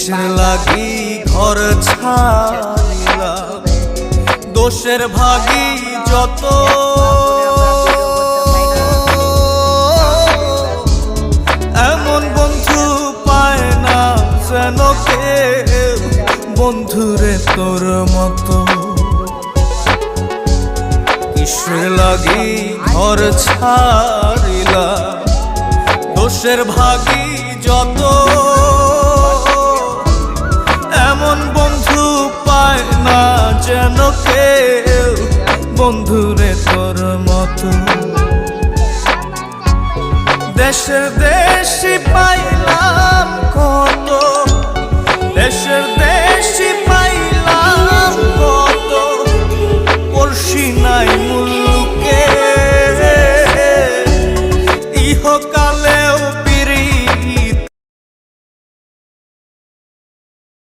কিসের লাগি ঘর ছাড়িলাম, দোষের ভাগী যত এমন বন্ধু পায় না যেন কেউ, বন্ধুরে তোর মতো। কিসের লাগি ঘর ছাড়িলাম, দোষের ভাগী যত এমন বন্ধু পায় না যেন কেউ, বন্ধুরে তোর মতো। দেশের দেশি পাইলা